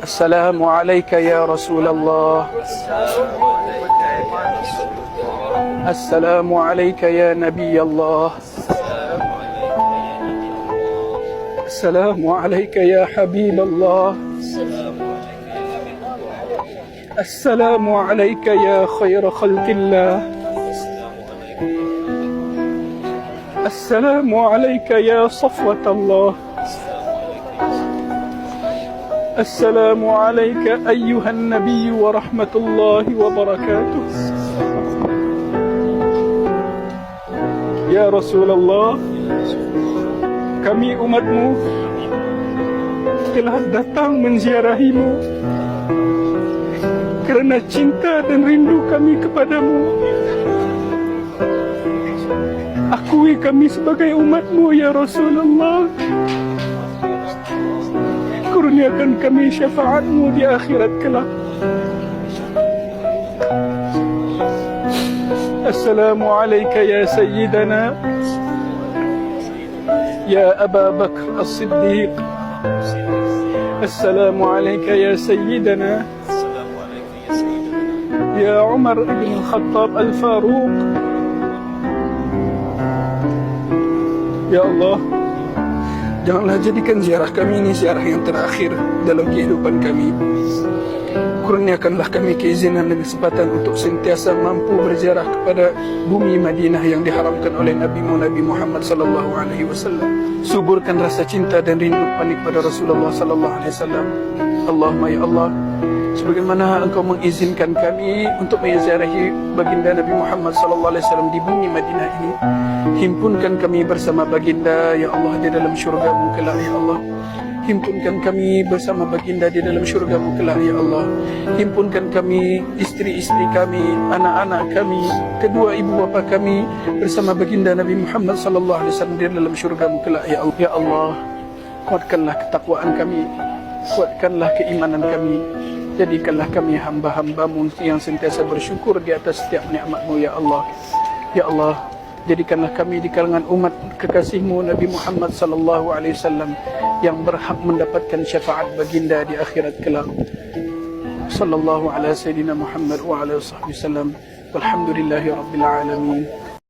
السلام عليك يا رسول الله. السلام عليك يا نبي الله. السلام عليك يا حبيب الله. السلام عليك يا خير خلق الله. السلام عليك يا صفوة الله. السلام عليك أيها النبي ورحمة الله وبركاته. Ya Rasulullah, kami umatmu telah datang menziarahimu kerana cinta dan rindu kami kepadamu. Akui kami sebagai umatmu ya Rasulullah. Kurniakan kami syafaatmu di akhirat kelak. Assalamu alayka ya Sayyidana ya Aba Bakr As-Siddiq. Assalamu alayka ya Sayyidana ya Umar ibn Khattab Al-Faruq. Ya Allah, janganlah jadikan ziarah kami ini ziarah yang terakhir dalam kehidupan kami. Kurniakanlah kami keizinan dan kesempatan untuk sentiasa mampu berziarah kepada bumi Madinah yang diharamkan oleh Nabi Muhammad sallallahu alaihi wasallam. Suburkan rasa cinta dan rindu panik pada Rasulullah sallallahu alaihi wasallam. Allahumma ya Allah, sebagaimana Engkau mengizinkan kami untuk menziarahi baginda Nabi Muhammad sallallahu alaihi wasallam di bumi Madinah ini, himpunkan kami bersama baginda ya Allah di dalam syurga-Mu kelak ya Allah. Himpunkan kami bersama baginda di dalam syurga-Mu kelak ya Allah. Himpunkan kami, istri-istri kami, anak-anak kami, kedua ibu bapa kami bersama baginda Nabi Muhammad sallallahu alaihi wasallam di dalam syurga-Mu kelak ya Allah. Ya Allah, kuatkanlah ketakwaan kami, kuatkanlah keimanan kami. Jadikanlah kami hamba-hamba-Mu yang sentiasa bersyukur di atas setiap nikmat-Mu ya Allah. Ya Allah, jadikanlah kami di kalangan umat kekasih-Mu Nabi Muhammad sallallahu alaihi wasallam yang berhak mendapatkan syafaat baginda di akhirat kelak. Sallallahu ala sayyidina Muhammad wa ala sahbihi wasallam. Walhamdulillahi rabbil alamin.